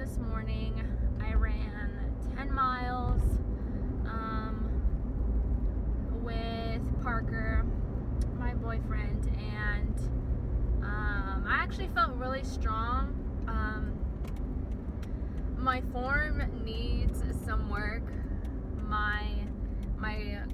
this morning. I ran 10 miles with Parker, my boyfriend, and I actually felt really strong. My form needs some work. My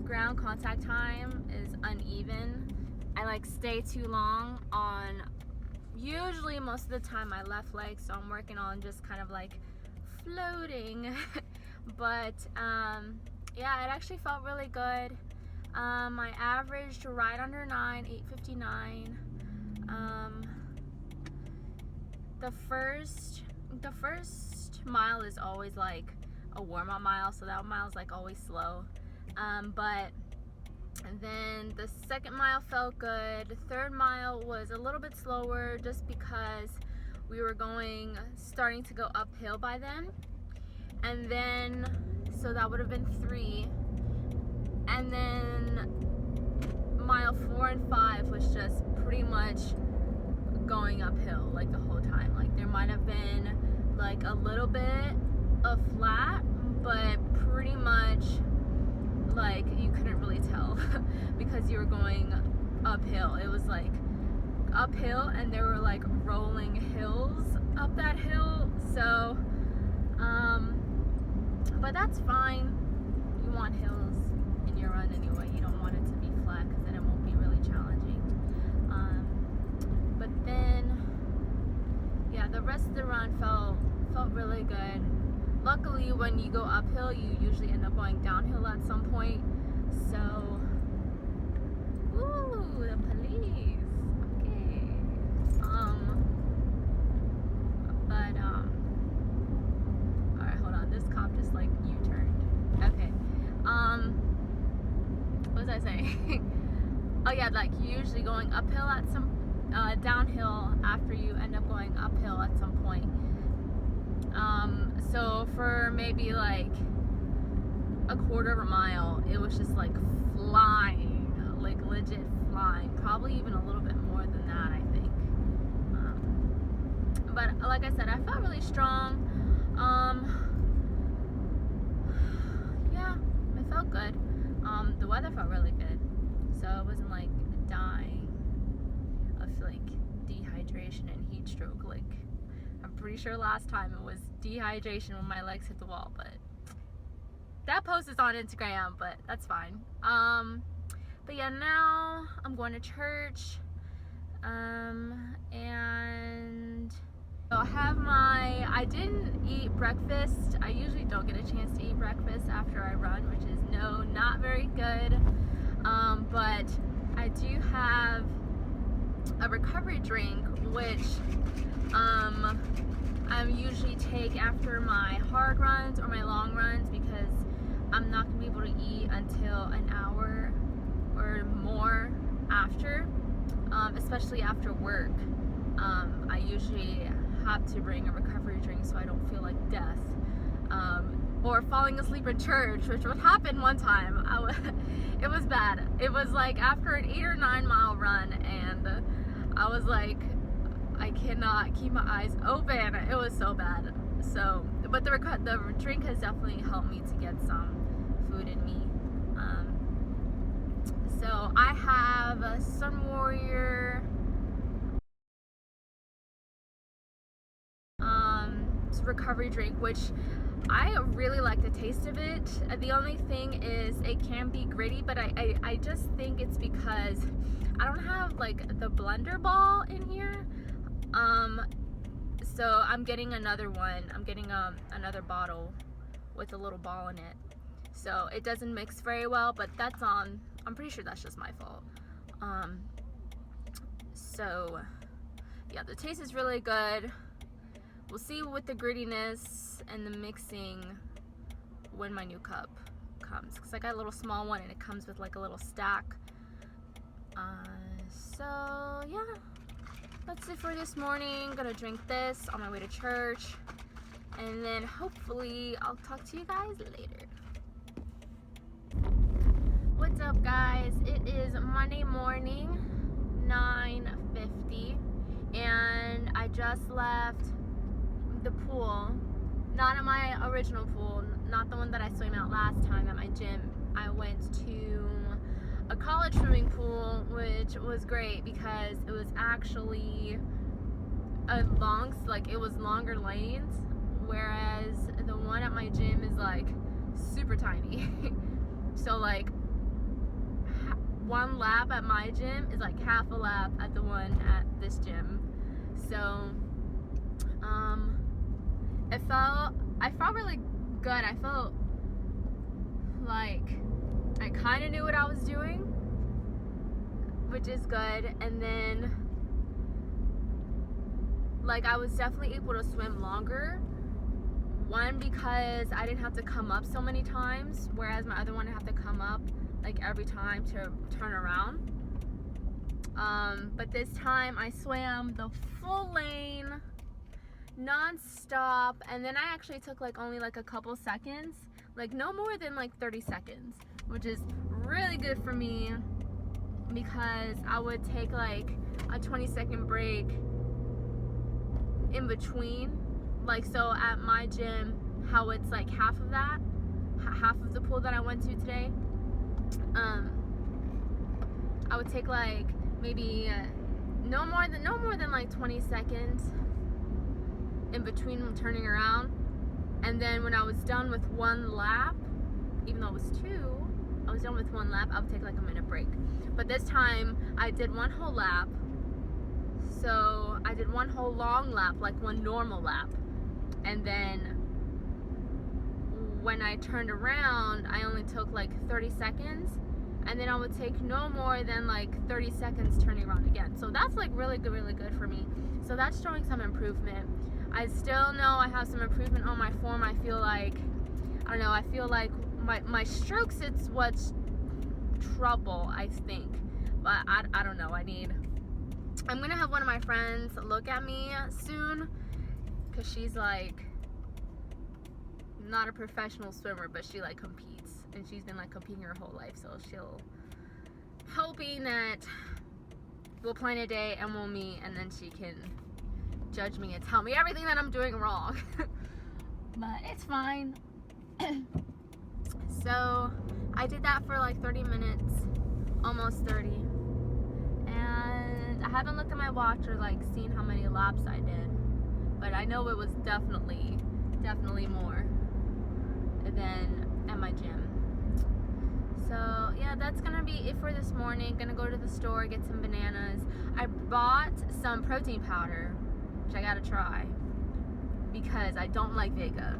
ground contact time is uneven. I stay too long on usually most of the time my left leg, so I'm working on just kind of floating. But yeah, it actually felt really good. I averaged right under 9, 8:59. The first mile is always a warm-up mile, so that mile is always slow. But then the second mile felt good. The third mile was a little bit slower just because we were starting to go uphill by then. And then, so that would have been 3. And then mile 4 and 5 was just pretty much going uphill the whole time. There might have been a little bit of flat, but pretty much you couldn't really tell because you were going uphill. It was uphill, and there were rolling hills up that hill. So but that's fine. You want hills in your run anyway. You don't want it to be flat because then it won't be really challenging. But then yeah, the rest of the run felt really good. Luckily, when you go uphill, you usually end up going downhill at some point. So, ooh, the police. Okay. All right, hold on. This cop just U-turned. Okay. What was I saying? Oh yeah, usually going uphill at some, downhill after you end up going uphill at some point. So for maybe a quarter of a mile, it was just flying, legit flying. Probably even a little bit more than that, I think. But like I said, I felt really strong. Yeah, it felt good. The weather felt really good, so I wasn't dying of dehydration and heat stroke. I'm pretty sure last time it was dehydration when my legs hit the wall, but that post is on Instagram, but that's fine. But yeah, now I'm going to church, and I didn't eat breakfast. I usually don't get a chance to eat breakfast after I run, which is not very good. But I do have a recovery drink, which I usually take after my hard runs or my long runs, because I'm not going to be able to eat until an hour or more after, especially after work. I usually have to bring a recovery drink so I don't feel like death, or falling asleep in church, which would happen one time. It was bad. It was after an 8 or 9 mile run, and I was I cannot keep my eyes open. It was so bad. So, but the drink has definitely helped me to get some food in me. So I have a Sun Warrior recovery drink, which I really like the taste of it. The only thing is it can be gritty, but I just think it's because I don't have the blender ball in here. So I'm getting another one. I'm getting another bottle with a little ball in it. So it doesn't mix very well, but I'm pretty sure that's just my fault. So yeah, the taste is really good. We'll see with the grittiness and the mixing when my new cup comes, because I got a little small one and it comes with a little stack. So yeah, that's it for this morning. Gonna drink this on my way to church, and then hopefully I'll talk to you guys later. What's up, guys? It is Monday morning, 9:50, and I just left the pool not at my original pool, not the one that I swam out last time at my gym. I went to a college swimming pool, which was great because it was actually it was longer lanes, whereas the one at my gym is like super tiny. So like one lap at my gym is like half a lap at the one at this gym. So I felt really good. I felt like I kind of knew what I was doing, which is good. And then like I was definitely able to swim longer. One, because I didn't have to come up so many times, whereas my other one I have to come up like every time to turn around. But this time I swam the full lane non-stop, and then I actually took like only like a couple seconds, like no more than like 30 seconds, which is really good for me because I would take like a 20-second break in between. Like, so at my gym, how it's like half of the pool that I went to today, I would take like maybe no more than like 20 seconds in between turning around. And then when I was done with one lap, even though it was two, I was done with one lap, I would take like a minute break. But this time I did one whole lap. So I did one whole long lap, like one normal lap. And then when I turned around, I only took like 30 seconds. And then I would take no more than like 30 seconds turning around again. So that's like really good for me. So that's showing some improvement. I still know I have some improvement on my form. I feel like, I don't know, I feel like my strokes, it's what's trouble, I think. But I don't know, I'm gonna have one of my friends look at me soon, because she's like not a professional swimmer, but she like competes, and she's been like competing her whole life. So she'll hoping that we'll plan a day and we'll meet, and then she can judge me and tell me everything that I'm doing wrong. But it's fine. So I did that for like 30 minutes, almost 30, and I haven't looked at my watch or like seen how many laps I did, but I know it was definitely more than at my gym. So yeah, that's gonna be it for this morning. Gonna go to the store, get some bananas. I bought some protein powder, which I gotta try because I don't like Vega.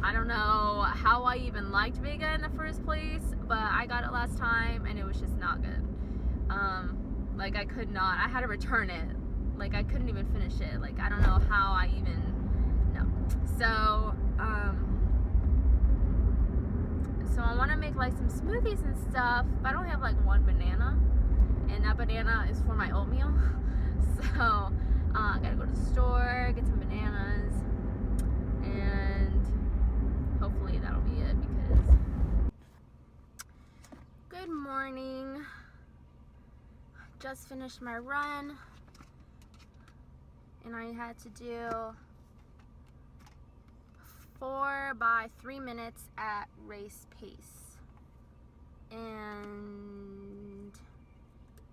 I don't know how I even liked Vega in the first place, but I got it last time and it was just not good. Like I had to return it. Like I couldn't even finish it. Like I don't know how I even, no. So I want to make like some smoothies and stuff, but I only have like one banana, and that banana is for my oatmeal. So I gotta go to the store, get some bananas, and hopefully that'll be it. Because good morning, just finished my run, and I had to do 4 by 3 minutes at race pace, and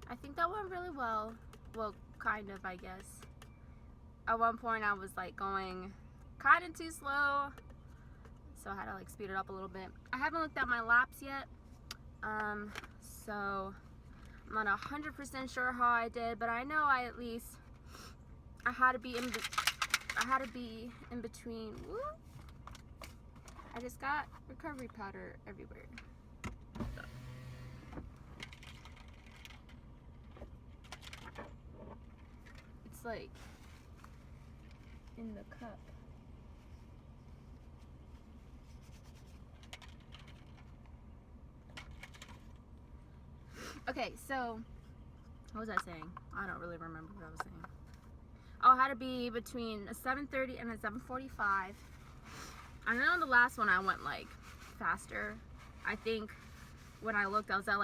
I think that went really well. Well, kind of, I guess. At one point I was like going kind of too slow, so I had to like speed it up a little bit. I haven't looked at my laps yet, so I'm not 100% sure how I did, but I know I had to be in between. Woo! I just got recovery powder everywhere. It's like in the cup. Okay, so what was I saying? I don't really remember what I was saying. Oh, I had to be between a 7:30 and a 7:45. I know the last one I went like faster. I think when I looked, I was at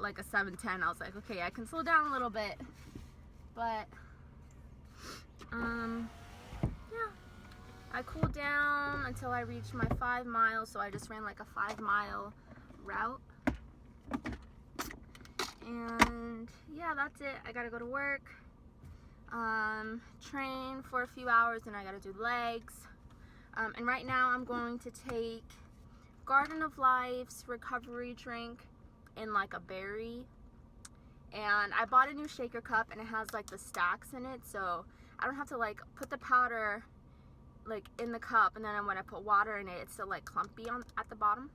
like a 7:10. I was like, okay, I can slow down a little bit. But yeah. I cooled down until I reached my 5 miles, so I just ran like a 5-mile route. And yeah, that's it. I gotta go to work, train for a few hours, and I gotta do legs. And right now I'm going to take Garden of Life's recovery drink in like a berry. And I bought a new shaker cup, and it has like the stacks in it, so I don't have to like put the powder like in the cup, and then when I put water in it, it's still like clumpy at the bottom.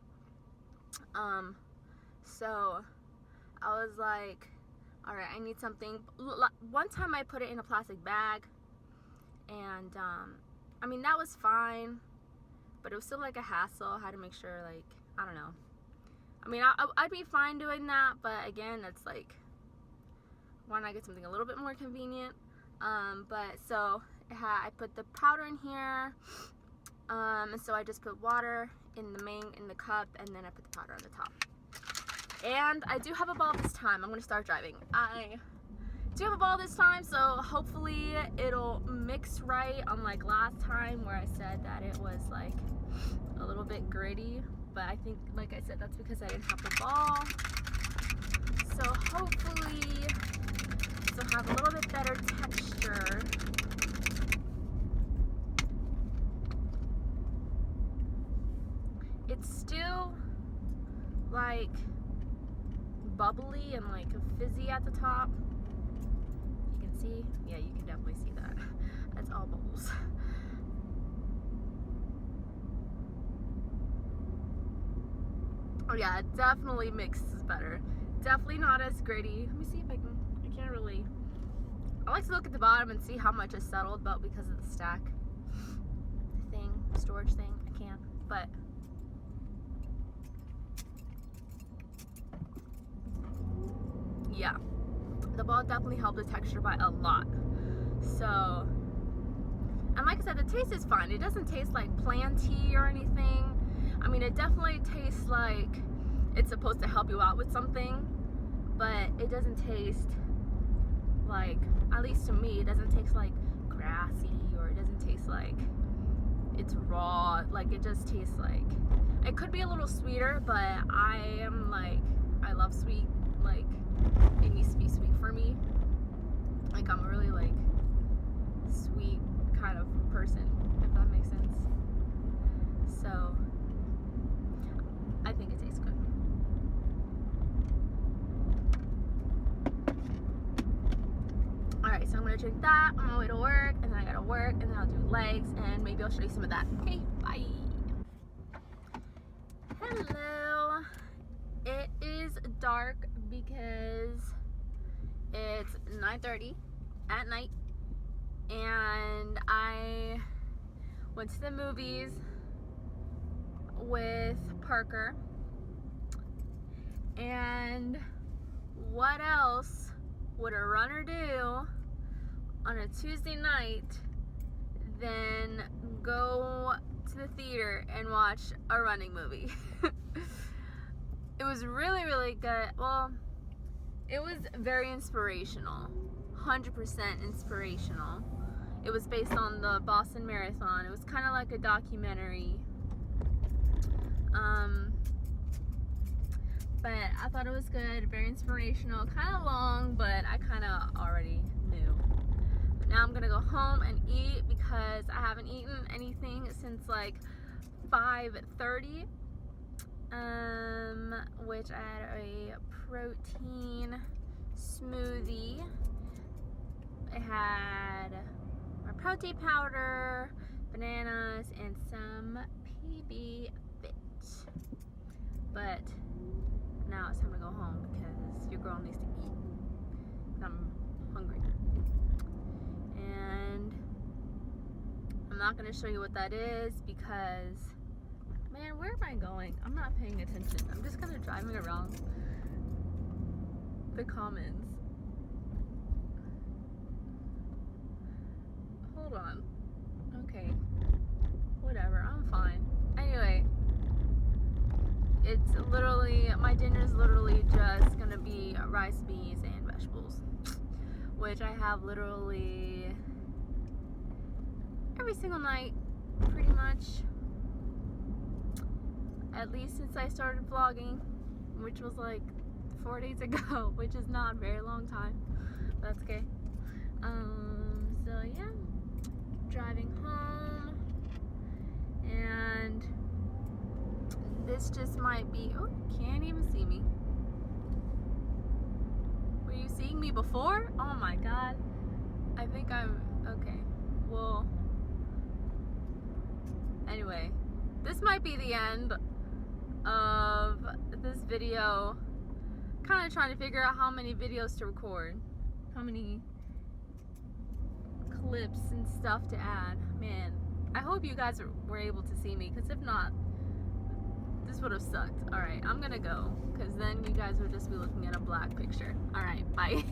So I was like, all right, I need something. One time I put it in a plastic bag, and I mean, that was fine, but it was still like a hassle. I had to make sure, like, I don't know. I mean, I'd be fine doing that, but again, it's like, why not get something a little bit more convenient? But so I put the powder in here, and so I just put water in the cup, and then I put the powder on the top. And I do have a ball this time. I'm gonna start driving. I do have a ball this time, so hopefully it'll mix right, unlike last time where I said that it was like a little bit gritty. But I think, like I said, that's because I didn't have the ball. So hopefully this will have a little bit better texture. It's still like bubbly and like fizzy at the top. You can see, yeah, you can definitely see that. That's all bubbles. Oh yeah, it definitely mixes better. Definitely not as gritty. Let me see if I can't really. I like to look at the bottom and see how much is settled, but because of the stack thing, storage thing, I can't. But yeah, the ball definitely helped the texture by a lot. So, and like I said, the taste is fine. It doesn't taste like planty or anything. I mean, it definitely tastes like it's supposed to help you out with something, but it doesn't taste like, at least to me, it doesn't taste like grassy, or it doesn't taste like it's raw. Like, it just tastes like, it could be a little sweeter, but I am like, I love sweet. Like, it needs to be sweet for me. Like, I'm a really like sweet kind of person, if that makes sense. So I think it tastes good. Alright, so I'm gonna drink that on my way to work, and then I gotta work, and then I'll do legs, and maybe I'll show you some of that. Okay, bye. Hello. It is dark because it's 9:30 at night, and I went to the movies with Parker. And what else would a runner do on a Tuesday night than go to the theater and watch a running movie? It was really, really good. Well, it was very inspirational. 100% inspirational. It was based on the Boston Marathon. It was kind of like a documentary. But I thought it was good, very inspirational, kind of long, but I kind of already knew. But now I'm gonna go home and eat because I haven't eaten anything since like 5:30. Which I had a protein smoothie. It had my protein powder, bananas, and some PB Fit. But now it's time to go home because your girl needs to eat. I'm hungry. And I'm not going to show you what that is because, man, where am I going? I'm not paying attention. I'm just kind of driving around the commons. Hold on. Okay. Whatever. I'm fine. Anyway, it's literally, my dinner's literally just gonna be rice, beans, and vegetables, which I have literally every single night pretty much, at least since I started vlogging, which was like 4 days ago, which is not a very long time. That's okay. So yeah, driving home, and this just might be, oh, you can't even see me. Were you seeing me before? Oh my god. I think I'm, okay. Well, anyway, this might be the end of this video. Kind of trying to figure out how many videos to record, how many clips and stuff to add. Man, I hope you guys were able to see me, because if not, this would have sucked. Alright, I'm gonna go, because then you guys would just be looking at a black picture. Alright, bye.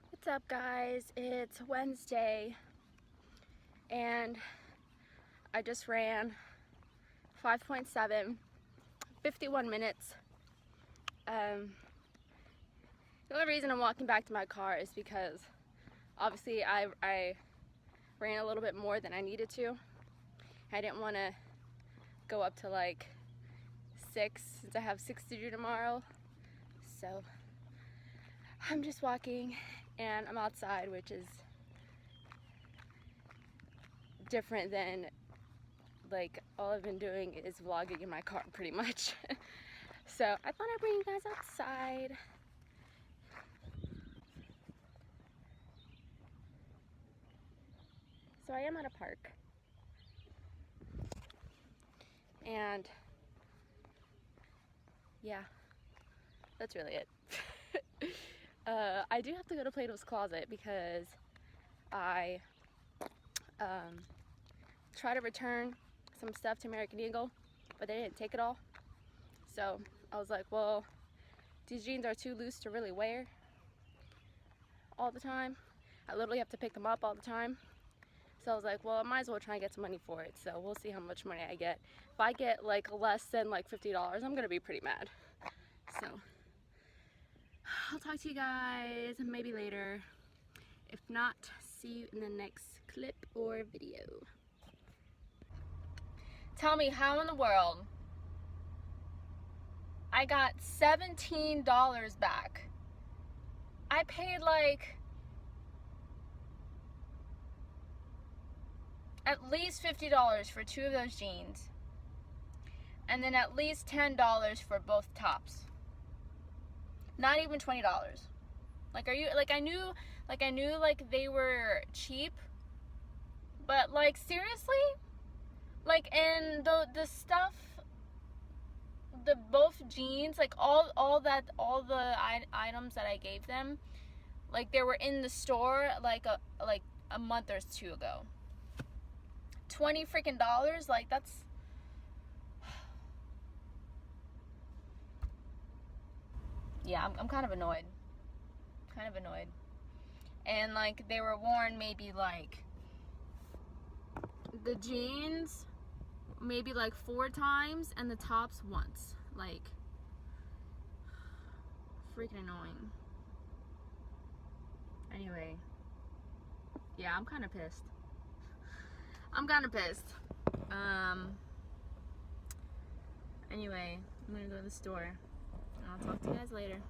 What's up, guys? It's Wednesday, and I just ran 5.7, 51 minutes. The only reason I'm walking back to my car is because obviously I ran a little bit more than I needed to. I didn't want to go up to like 6 since I have 6 to do tomorrow, so I'm just walking, and I'm outside, which is different than, like, all I've been doing is vlogging in my car pretty much. So I thought I'd bring you guys outside. So I am at a park, and yeah, that's really it. I do have to go to Plato's Closet because I tried to return some stuff to American Eagle, but they didn't take it all. So I was like, well, these jeans are too loose to really wear all the time. I literally have to pick them up all the time. So I was like, well, I might as well try and get some money for it. So we'll see how much money I get. If I get like less than like $50, I'm gonna be pretty mad. So I'll talk to you guys maybe later. If not, see you in the next clip or video. Tell me how in the world I got $17 back. I paid like at least $50 for 2 of those jeans, and then at least $10 for both tops. Not even $20. Like, are you, like, I knew like they were cheap, but like, seriously? Like, and the stuff, the both jeans, like all the items that I gave them, like, they were in the store like a month or 2 ago. $20 freaking dollars, like, that's, yeah, I'm kind of annoyed. And like, they were worn maybe like, the jeans maybe like 4 times and the tops once. Like, freaking annoying. Anyway, yeah, I'm kind of pissed. Anyway, I'm gonna go to the store, and I'll talk to you guys later.